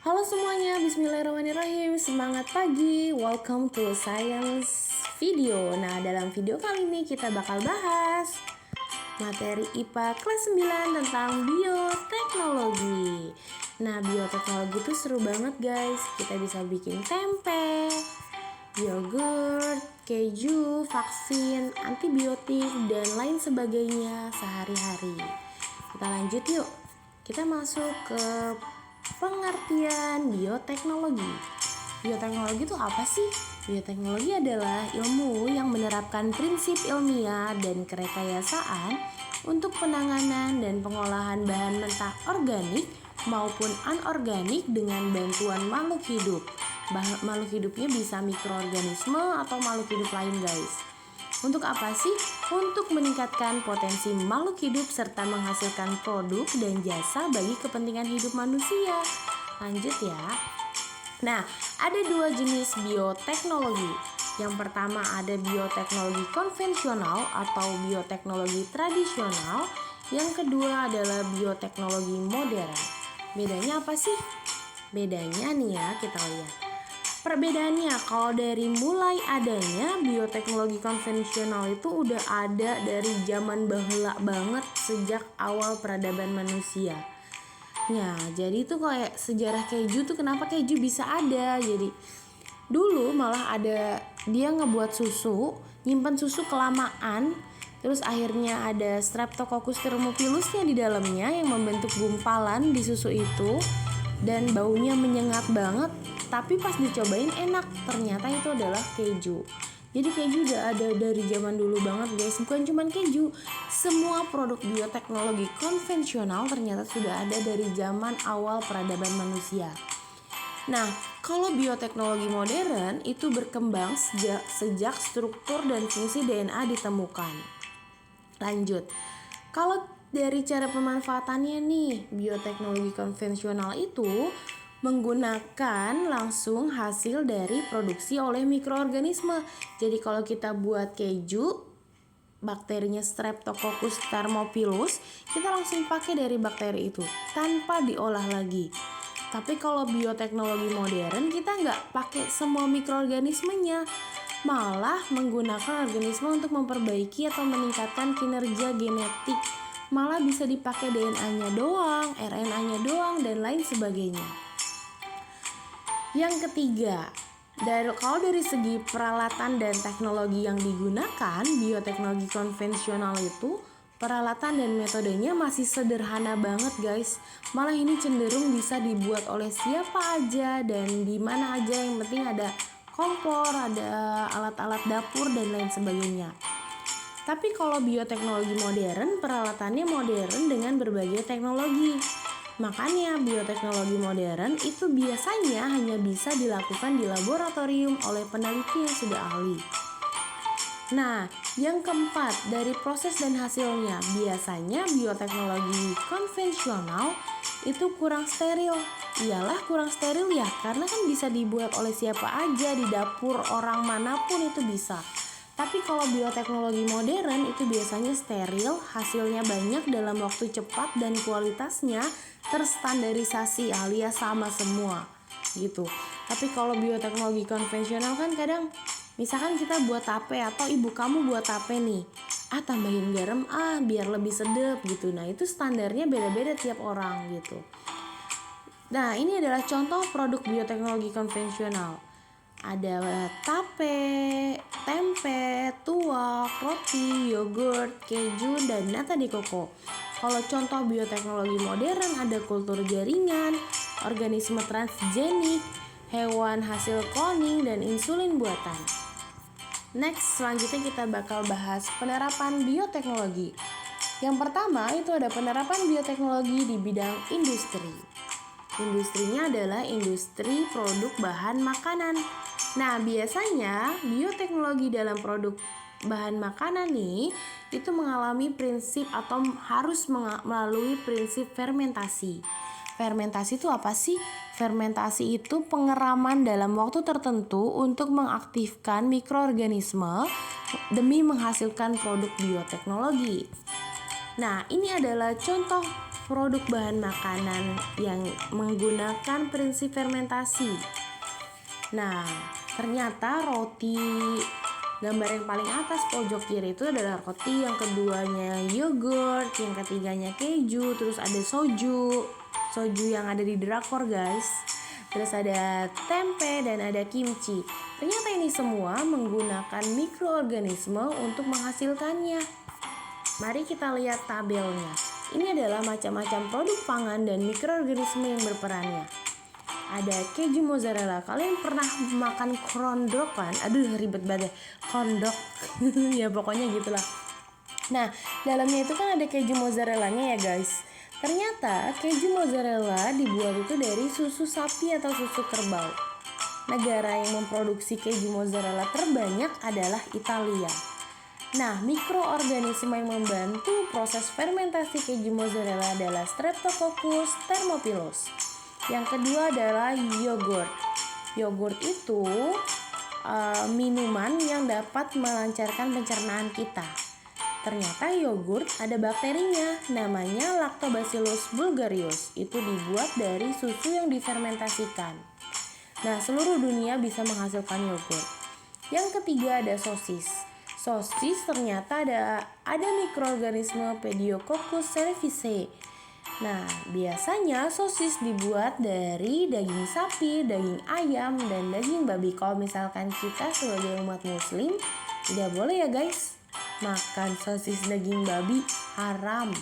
Halo semuanya, bismillahirrahmanirrahim. Semangat pagi, welcome to science video. Nah, dalam video kali ini kita bakal bahas materi IPA kelas 9 tentang bioteknologi. Nah, bioteknologi itu seru banget guys. Kita bisa bikin tempe, yogurt, keju, vaksin, antibiotik, dan lain sebagainya sehari-hari. Kita lanjut yuk. Kita masuk ke pengertian bioteknologi. Bioteknologi itu apa sih? Bioteknologi adalah ilmu yang menerapkan prinsip ilmiah dan kerekayasaan untuk penanganan dan pengolahan bahan mentah organik maupun anorganik dengan bantuan makhluk hidup. Makhluk hidupnya bisa mikroorganisme atau makhluk hidup lain guys. Untuk apa sih? Untuk meningkatkan potensi makhluk hidup serta menghasilkan produk dan jasa bagi kepentingan hidup manusia. Lanjut ya. Nah, ada dua jenis bioteknologi. Yang pertama ada bioteknologi konvensional atau bioteknologi tradisional. Yang kedua adalah bioteknologi modern. Bedanya apa sih? Bedanya nih ya, kita lihat. Perbedaannya, kalau dari mulai adanya bioteknologi konvensional itu udah ada dari zaman bahula banget sejak awal peradaban manusia. Ya, jadi itu kayak sejarah keju tuh kenapa keju bisa ada. Jadi dulu malah ada dia ngebuat susu, nyimpen susu kelamaan, terus akhirnya ada Streptococcus thermophilusnya di dalamnya yang membentuk gumpalan di susu itu dan baunya menyengat banget. Tapi pas dicobain enak, ternyata itu adalah keju. Jadi keju udah ada dari zaman dulu banget guys. Bukan cuma keju, semua produk bioteknologi konvensional ternyata sudah ada dari zaman awal peradaban manusia. Nah, kalau bioteknologi modern itu berkembang sejak struktur dan fungsi DNA ditemukan. Lanjut, kalau dari cara pemanfaatannya nih, bioteknologi konvensional itu menggunakan langsung hasil dari produksi oleh mikroorganisme. Jadi kalau kita buat keju, bakterinya Streptococcus thermophilus, kita langsung pakai dari bakteri itu tanpa diolah lagi. Tapi kalau bioteknologi modern, kita nggak pakai semua mikroorganismenya, malah menggunakan organisme untuk memperbaiki atau meningkatkan kinerja genetik. Malah bisa dipakai DNA-nya doang, RNA-nya doang, dan lain sebagainya. Yang ketiga, kalau dari segi peralatan dan teknologi yang digunakan, bioteknologi konvensional itu peralatan dan metodenya masih sederhana banget guys. Malah ini cenderung bisa dibuat oleh siapa aja dan di mana aja, yang penting ada kompor, ada alat-alat dapur dan lain sebagainya. Tapi kalau bioteknologi modern, peralatannya modern dengan berbagai teknologi. Makanya bioteknologi modern itu biasanya hanya bisa dilakukan di laboratorium oleh peneliti yang sudah ahli. Nah, yang keempat, dari proses dan hasilnya, biasanya bioteknologi konvensional itu kurang steril. Iyalah kurang steril ya, karena kan bisa dibuat oleh siapa aja di dapur orang manapun itu bisa. Tapi kalau bioteknologi modern itu biasanya steril, hasilnya banyak dalam waktu cepat dan kualitasnya terstandarisasi alias sama semua gitu. Tapi kalau bioteknologi konvensional kan kadang misalkan kita buat tape atau ibu kamu buat tape nih, tambahin garam biar lebih sedap gitu. Nah itu standarnya beda-beda tiap orang gitu. Nah ini adalah contoh produk bioteknologi konvensional. Ada tape, tempe, tuak, roti, yogurt, keju, dan nata de coco. Kalau contoh bioteknologi modern ada kultur jaringan, organisme transgenik, hewan hasil kloning, dan insulin buatan. Next, selanjutnya kita bakal bahas penerapan bioteknologi. Yang pertama itu ada penerapan bioteknologi di bidang industri. Industrinya adalah industri produk bahan makanan. Nah, biasanya bioteknologi dalam produk bahan makanan nih itu mengalami prinsip atau harus melalui prinsip fermentasi. Fermentasi itu apa sih? Fermentasi itu pengeraman dalam waktu tertentu untuk mengaktifkan mikroorganisme demi menghasilkan produk bioteknologi. Nah, ini adalah contoh produk bahan makanan yang menggunakan prinsip fermentasi. Nah, ternyata roti, gambar yang paling atas pojok kiri itu adalah roti, yang keduanya yogurt, yang ketiganya keju, terus ada soju yang ada di drakor guys. Terus ada tempe dan ada kimchi. Ternyata ini semua menggunakan mikroorganisme untuk menghasilkannya. Mari kita lihat tabelnya. Ini adalah macam-macam produk pangan dan mikroorganisme yang berperannya. Ada keju mozzarella. Kalian pernah makan kondok kan? Aduh ribet banget kondok. Ya pokoknya gitulah. Nah, dalamnya itu kan ada keju mozzarellanya ya guys. Ternyata keju mozzarella dibuat itu dari susu sapi atau susu kerbau. Negara yang memproduksi keju mozzarella terbanyak adalah Italia. Nah, mikroorganisme yang membantu proses fermentasi keju mozzarella adalah Streptococcus thermophilus. Yang kedua adalah yogurt. Yogurt itu minuman yang dapat melancarkan pencernaan kita. Ternyata yogurt ada bakterinya, namanya Lactobacillus bulgarius. Itu dibuat dari susu yang difermentasikan. Nah, seluruh dunia bisa menghasilkan yogurt. Yang ketiga ada sosis. Sosis ternyata ada mikroorganisme Pediococcus cerevisiae. Nah, biasanya sosis dibuat dari daging sapi, daging ayam, dan daging babi. Kalau misalkan kita sebagai umat muslim, tidak boleh ya guys makan sosis daging babi, haram.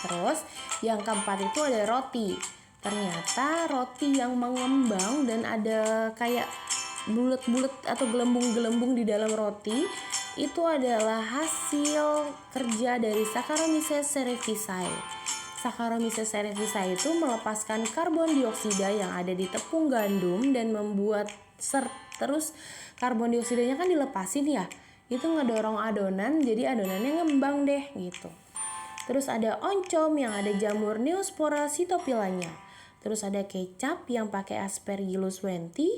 Terus yang keempat itu ada roti. Ternyata roti yang mengembang dan ada kayak bulat-bulat atau gelembung-gelembung di dalam roti itu adalah hasil kerja dari Saccharomyces cerevisiae. Saccharomyces cerevisiae itu melepaskan karbon dioksida yang ada di tepung gandum dan membuat terus karbon dioksidanya kan dilepasin ya. Itu ngedorong adonan, jadi adonannya ngembang deh gitu. Terus ada oncom yang ada jamur Neospora cytophilanya. Terus ada kecap yang pakai Aspergillus wenti,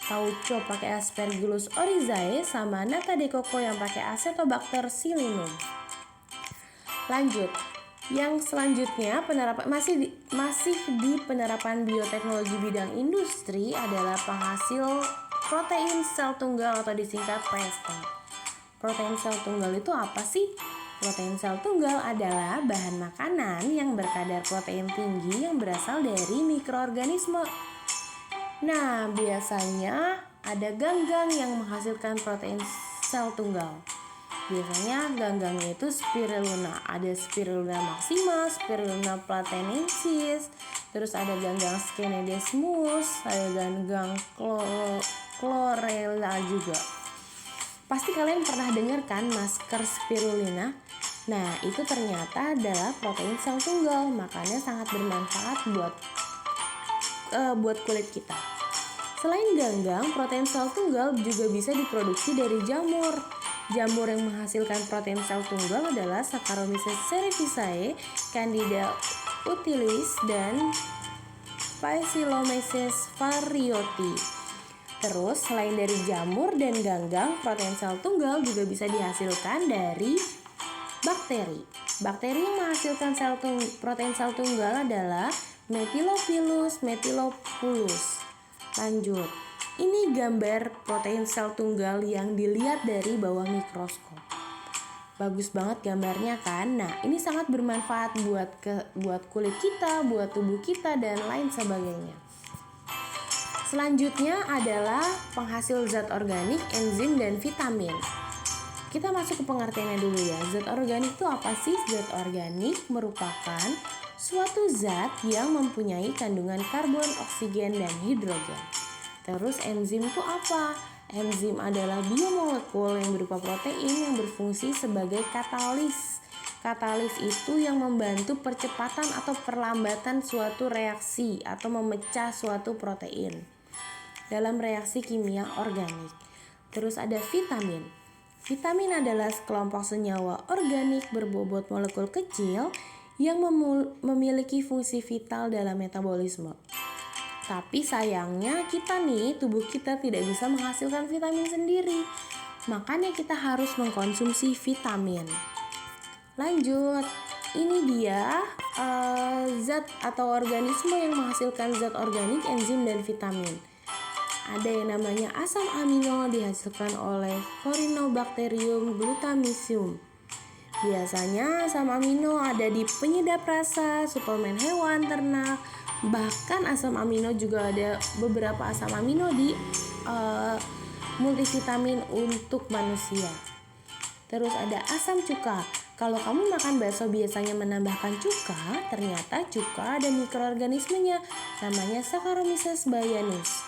tauco pakai Aspergillus oryzae, sama nata de coco yang pakai Acetobacter pseudomonas. Lanjut, yang selanjutnya masih di penerapan bioteknologi bidang industri adalah penghasil protein sel tunggal atau disingkat PST. Protein sel tunggal itu apa sih? Protein sel tunggal adalah bahan makanan yang berkadar protein tinggi yang berasal dari mikroorganisme. Nah, biasanya ada ganggang yang menghasilkan protein sel tunggal. Biasanya ganggangnya itu spirulina. Ada spirulina maxima, spirulina platensis, terus ada ganggang skenedesmus, ada ganggang chlorella juga. Pasti kalian pernah dengar kan masker spirulina? Nah, itu ternyata adalah protein sel tunggal, makanya sangat bermanfaat buat kulit kita. Selain ganggang, protein sel tunggal juga bisa diproduksi dari jamur. Jamur yang menghasilkan protein sel tunggal adalah Saccharomyces cerevisiae, Candida utilis, dan Phyllomeces varioti. Terus selain dari jamur dan ganggang, protein sel tunggal juga bisa dihasilkan dari bakteri. Bakteri yang menghasilkan protein sel tunggal adalah Methylopilus methylopulus. Lanjut, ini gambar protein sel tunggal yang dilihat dari bawah mikroskop. Bagus banget gambarnya kan? Nah, ini sangat bermanfaat buat kulit kita, buat tubuh kita, dan lain sebagainya. Selanjutnya adalah penghasil zat organik, enzim, dan vitamin. Kita masuk ke pengertiannya dulu ya. Zat organik itu apa sih? Zat organik merupakan suatu zat yang mempunyai kandungan karbon, oksigen, dan hidrogen. Terus enzim itu apa? Enzim adalah biomolekul yang berupa protein yang berfungsi sebagai katalis. Katalis itu yang membantu percepatan atau perlambatan suatu reaksi atau memecah suatu protein dalam reaksi kimia organik. Terus ada vitamin. Vitamin adalah sekelompok senyawa organik berbobot molekul kecil yang memiliki fungsi vital dalam metabolisme. Tapi sayangnya tubuh kita tidak bisa menghasilkan vitamin sendiri. Makanya kita harus mengkonsumsi vitamin. Lanjut, ini dia zat atau organisme yang menghasilkan zat organik, enzim, dan vitamin. Ada yang namanya asam amino dihasilkan oleh Corynebacterium glutamicium. Biasanya asam amino ada di penyedap rasa, suplemen hewan, ternak. Bahkan asam amino juga ada beberapa asam amino di multivitamin untuk manusia. Terus ada asam cuka. Kalau kamu makan bakso biasanya menambahkan cuka, ternyata cuka ada mikroorganismenya, namanya Saccharomyces baianus.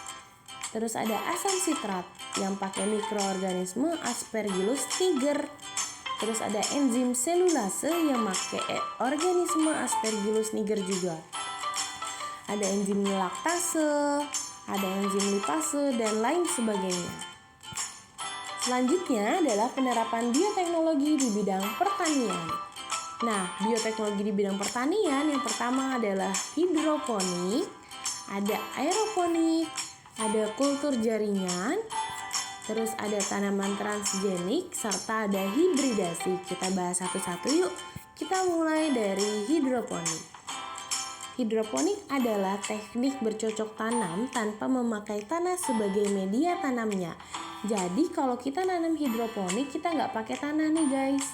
Terus ada asam sitrat yang pakai mikroorganisme Aspergillus niger. Terus ada enzim selulase yang pakai organisme Aspergillus niger juga. Ada enzim laktase, ada enzim lipase, dan lain sebagainya. Selanjutnya adalah penerapan bioteknologi di bidang pertanian. Nah, bioteknologi di bidang pertanian yang pertama adalah hidroponik, ada aeroponik, ada kultur jaringan, terus ada tanaman transgenik, serta ada hibridasi. Kita bahas satu-satu yuk. Kita mulai dari hidroponik. Hidroponik adalah teknik bercocok tanam tanpa memakai tanah sebagai media tanamnya. Jadi kalau kita nanam hidroponik, kita nggak pakai tanah nih guys.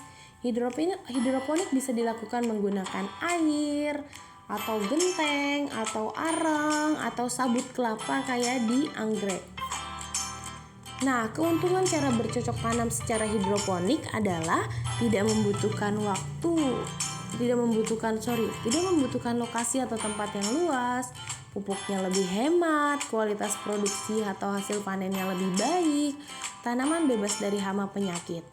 Hidroponik bisa dilakukan menggunakan air, atau genteng, atau arang, atau sabut kelapa kayak di anggrek. Nah, keuntungan cara bercocok tanam secara hidroponik adalah tidak membutuhkan lokasi atau tempat yang luas, pupuknya lebih hemat, kualitas produksi atau hasil panennya lebih baik, tanaman bebas dari hama penyakit.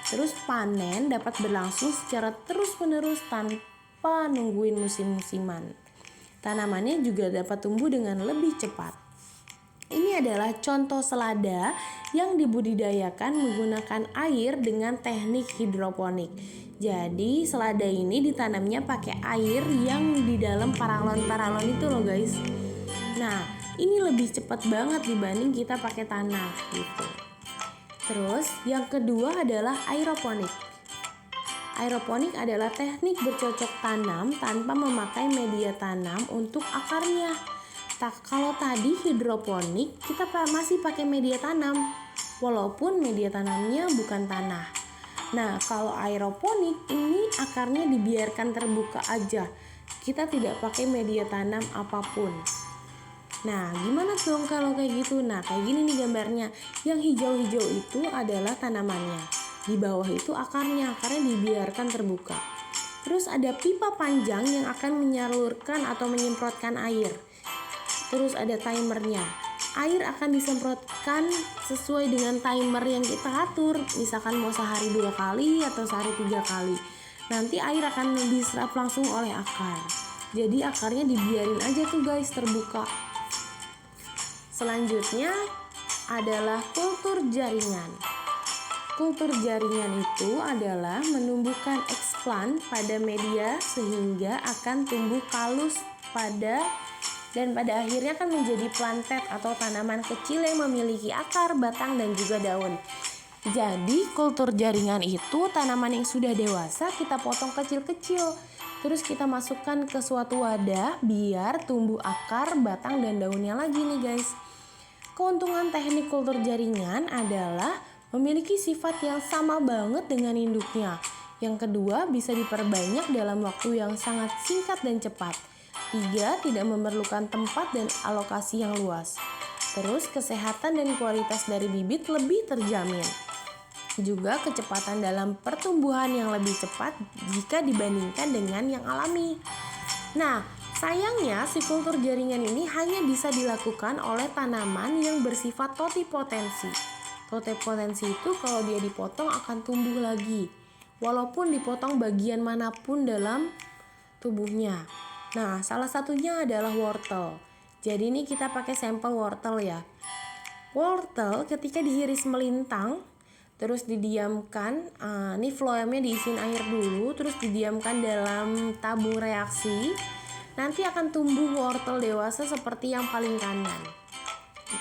Terus panen dapat berlangsung secara terus-menerus tanpa nungguin musim-musiman. Tanamannya juga dapat tumbuh dengan lebih cepat. Ini adalah contoh selada yang dibudidayakan menggunakan air dengan teknik hidroponik. Jadi selada ini ditanamnya pakai air yang di dalam paralon itu loh guys. Nah, ini lebih cepat banget dibanding kita pakai tanah gitu. Terus yang kedua adalah aeroponik. Aeroponik adalah teknik bercocok tanam tanpa memakai media tanam untuk akarnya. Kalau tadi hidroponik kita masih pakai media tanam, walaupun media tanamnya bukan tanah. Nah, kalau aeroponik ini akarnya dibiarkan terbuka aja. Kita tidak pakai media tanam apapun. Nah, gimana dong kalau kayak gitu? Nah, kayak gini nih gambarnya. Yang hijau-hijau itu adalah tanamannya. Di bawah itu akarnya dibiarkan terbuka. Terus ada pipa panjang yang akan menyalurkan atau menyemprotkan air. Terus ada timernya. Air akan disemprotkan sesuai dengan timer yang kita atur. Misalkan mau sehari 2 kali atau sehari 3 kali. Nanti air akan diserap langsung oleh akar. Jadi akarnya dibiarin aja tuh guys terbuka. Selanjutnya adalah kultur jaringan. Kultur jaringan itu adalah menumbuhkan eksplant pada media sehingga akan tumbuh kalus dan pada akhirnya akan menjadi plantet atau tanaman kecil yang memiliki akar, batang, dan juga daun. Jadi kultur jaringan itu tanaman yang sudah dewasa kita potong kecil-kecil. Terus kita masukkan ke suatu wadah biar tumbuh akar, batang, dan daunnya lagi nih guys. Keuntungan teknik kultur jaringan adalah memiliki sifat yang sama banget dengan induknya. Yang kedua, bisa diperbanyak dalam waktu yang sangat singkat dan cepat. 3, tidak memerlukan tempat dan alokasi yang luas. Terus kesehatan dan kualitas dari bibit lebih terjamin. Juga kecepatan dalam pertumbuhan yang lebih cepat jika dibandingkan dengan yang alami. Nah, sayangnya si kultur jaringan ini hanya bisa dilakukan oleh tanaman yang bersifat totipotensi. Totipotensi itu kalau dia dipotong akan tumbuh lagi, walaupun dipotong bagian manapun dalam tubuhnya. Nah, salah satunya adalah wortel. Jadi ini kita pakai sampel wortel ya. Wortel ketika diiris melintang, terus didiamkan, ini floemnya diisiin air dulu, terus didiamkan dalam tabung reaksi. Nanti akan tumbuh wortel dewasa seperti yang paling kanan.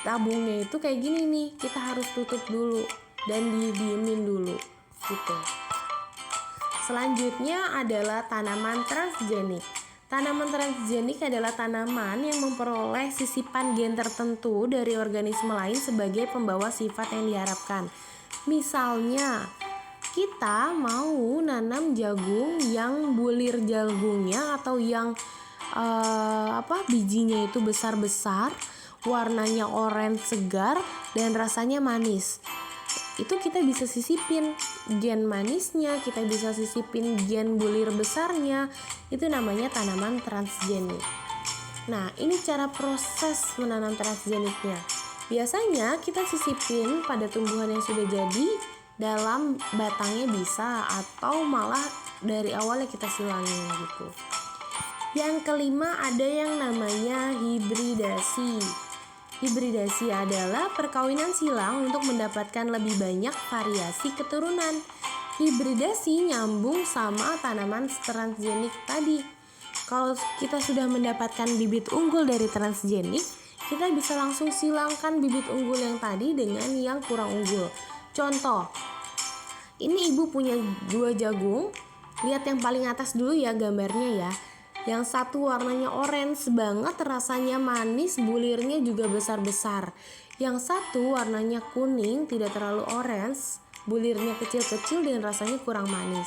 Tabungnya itu kayak gini nih, kita harus tutup dulu dan didiemin dulu gitu. Selanjutnya adalah tanaman transgenik. Tanaman transgenik adalah tanaman yang memperoleh sisipan gen tertentu dari organisme lain sebagai pembawa sifat yang diharapkan. Misalnya, kita mau nanam jagung yang bulir jagungnya atau yang bijinya itu besar-besar, warnanya oranye segar dan rasanya manis. Itu kita bisa sisipin gen manisnya, kita bisa sisipin gen bulir besarnya. Itu namanya tanaman transgenik. Nah, ini cara proses menanam transgeniknya. Biasanya kita sisipin pada tumbuhan yang sudah jadi, dalam batangnya bisa, atau malah dari awalnya kita silangin gitu. Yang kelima ada yang namanya hibridasi. Hibridasi adalah perkawinan silang untuk mendapatkan lebih banyak variasi keturunan. Hibridasi nyambung sama tanaman transgenik tadi. Kalau kita sudah mendapatkan bibit unggul dari transgenik, kita bisa langsung silangkan bibit unggul yang tadi dengan yang kurang unggul. Contoh, ini ibu punya 2 jagung. Lihat yang paling atas dulu ya gambarnya ya. Yang satu warnanya orange banget, rasanya manis, bulirnya juga besar-besar. Yang satu warnanya kuning, tidak terlalu orange, bulirnya kecil-kecil dan rasanya kurang manis.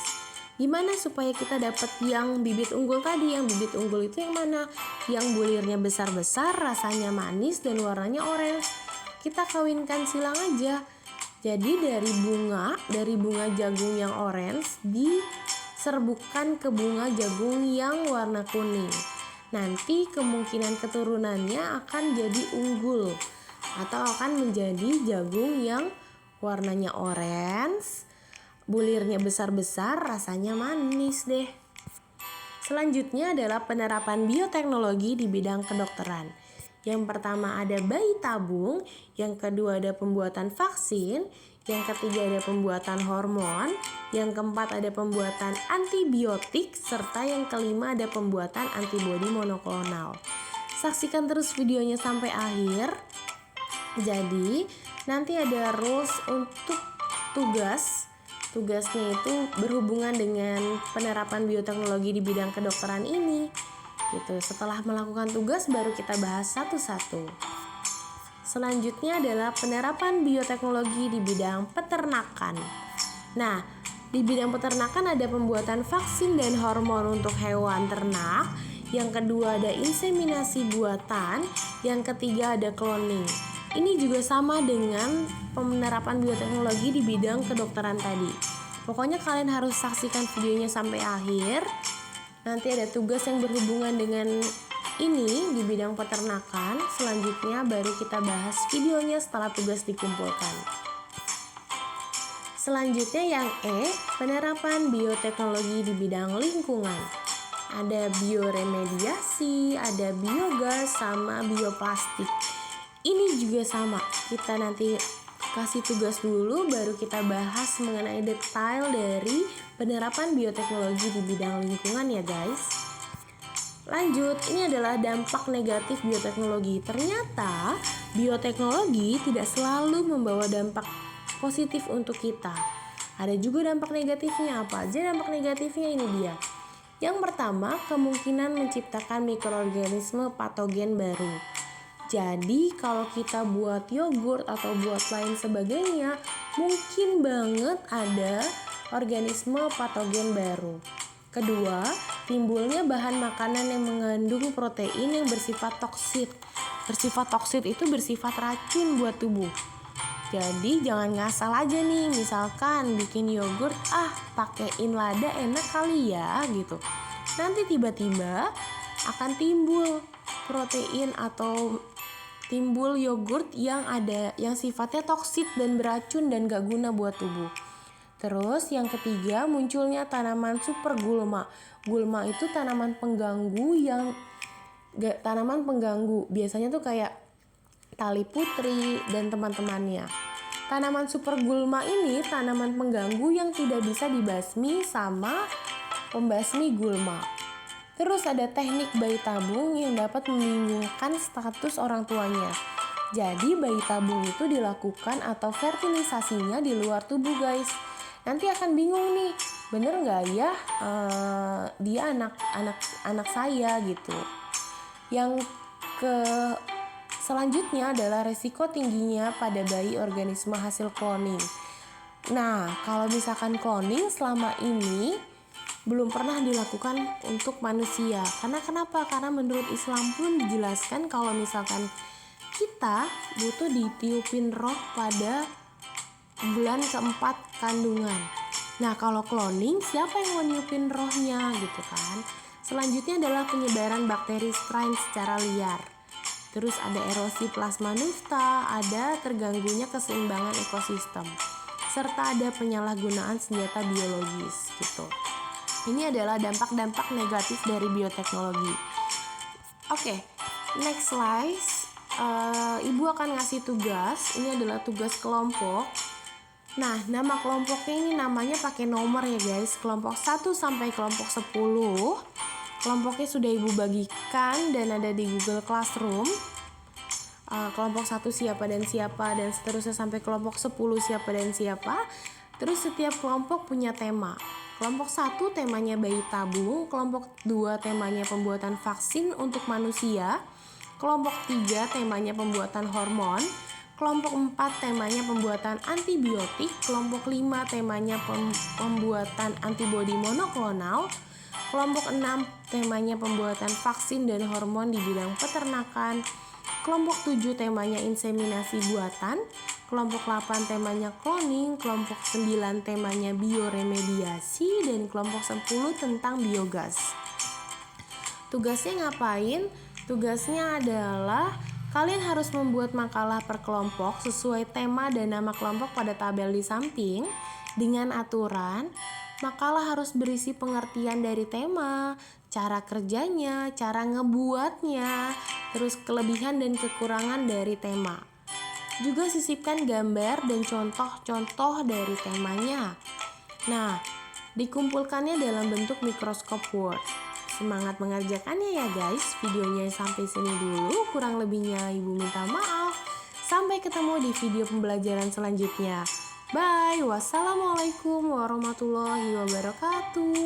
Gimana supaya kita dapat yang bibit unggul tadi? Yang bibit unggul itu yang mana? Yang bulirnya besar-besar, rasanya manis dan warnanya orange. Kita kawinkan silang aja. Jadi dari bunga jagung yang orange diserbukan ke bunga jagung yang warna kuning. Nanti kemungkinan keturunannya akan jadi unggul atau akan menjadi jagung yang warnanya orange, bulirnya besar-besar, rasanya manis deh. Selanjutnya adalah penerapan bioteknologi di bidang kedokteran. Yang pertama ada bayi tabung, yang kedua ada pembuatan vaksin, yang ketiga ada pembuatan hormon, yang keempat ada pembuatan antibiotik, serta yang kelima ada pembuatan antibodi monoklonal. Saksikan terus videonya sampai akhir. Jadi nanti ada rules untuk tugasnya itu berhubungan dengan penerapan bioteknologi di bidang kedokteran ini gitu. Setelah melakukan tugas baru kita bahas satu-satu. Selanjutnya adalah penerapan bioteknologi di bidang peternakan. Nah, di bidang peternakan ada pembuatan vaksin dan hormon untuk hewan ternak. Yang kedua ada inseminasi buatan. Yang ketiga ada cloning. Ini juga sama dengan penerapan bioteknologi di bidang kedokteran tadi. Pokoknya kalian harus saksikan videonya sampai akhir. Nanti ada tugas yang berhubungan dengan ini di bidang peternakan. Selanjutnya baru kita bahas videonya setelah tugas dikumpulkan. Selanjutnya yang E, penerapan bioteknologi di bidang lingkungan. Ada bioremediasi, ada biogas, sama bioplastik. Ini juga sama, kita nanti kasih tugas dulu baru kita bahas mengenai detail dari penerapan bioteknologi di bidang lingkungan ya guys. Lanjut, ini adalah dampak negatif bioteknologi. Ternyata bioteknologi tidak selalu membawa dampak positif untuk kita. Ada juga dampak negatifnya. Apa aja dampak negatifnya? Ini dia. Yang pertama, kemungkinan menciptakan mikroorganisme patogen baru. Jadi kalau kita buat yogurt atau buat lain sebagainya, mungkin banget ada organisme patogen baru. Kedua, timbulnya bahan makanan yang mengandung protein yang bersifat toksit. Bersifat toksit itu bersifat racun buat tubuh. Jadi jangan ngasal aja nih, misalkan bikin yogurt, pakein lada enak kali ya gitu. Nanti tiba-tiba akan timbul protein atau timbul yogurt yang sifatnya toksit dan beracun dan gak guna buat tubuh. Terus yang ketiga, munculnya tanaman super gulma. Gulma itu tanaman pengganggu biasanya tuh kayak tali putri dan teman-temannya. Tanaman super gulma ini tanaman pengganggu yang tidak bisa dibasmi sama pembasmi gulma. Terus ada teknik bayi tabung yang dapat membingungkan status orang tuanya. Jadi bayi tabung itu dilakukan atau fertilisasinya di luar tubuh guys. Nanti akan bingung nih, bener nggak ya dia anak saya gitu. Yang ke selanjutnya adalah resiko tingginya pada bayi organisme hasil cloning. Nah, kalau misalkan cloning selama ini belum pernah dilakukan untuk manusia. Karena kenapa? Karena menurut Islam pun dijelaskan kalau misalkan kita butuh ditiupin roh pada bulan keempat kandungan. Nah, kalau cloning, siapa yang mau niupin rohnya gitu kan? Selanjutnya adalah penyebaran bakteri strain secara liar. Terus ada erosi plasma nafta, ada terganggunya keseimbangan ekosistem, serta ada penyalahgunaan senjata biologis gitu. Ini adalah dampak-dampak negatif dari bioteknologi. Oke, next slide. Ibu akan ngasih tugas. Ini adalah tugas kelompok. Nah, nama kelompoknya ini namanya pakai nomor ya guys. Kelompok 1 sampai kelompok 10. Kelompoknya sudah ibu bagikan dan ada di Google Classroom. Kelompok 1 siapa dan seterusnya sampai kelompok 10 siapa dan siapa. Terus setiap kelompok punya tema. Kelompok 1 temanya bayi tabung, kelompok 2 temanya pembuatan vaksin untuk manusia, kelompok 3 temanya pembuatan hormon, kelompok 4 temanya pembuatan antibiotik, kelompok 5 temanya pembuatan antibodi monoklonal, kelompok 6 temanya pembuatan vaksin dan hormon di bidang peternakan, kelompok 7 temanya inseminasi buatan, kelompok 8 temanya cloning, kelompok 9 temanya bioremediasi, dan kelompok 10 tentang biogas. Tugasnya ngapain? Tugasnya adalah kalian harus membuat makalah per kelompok sesuai tema dan nama kelompok pada tabel di samping dengan aturan. Makalah harus berisi pengertian dari tema, cara kerjanya, cara ngebuatnya, terus kelebihan dan kekurangan dari tema. Juga sisipkan gambar dan contoh-contoh dari temanya. Nah, dikumpulkannya dalam bentuk mikroskop Word. Semangat mengerjakannya ya guys. Videonya sampai sini dulu, kurang lebihnya ibu minta maaf. Sampai ketemu di video pembelajaran selanjutnya. Bye. Wassalamualaikum warahmatullahi wabarakatuh.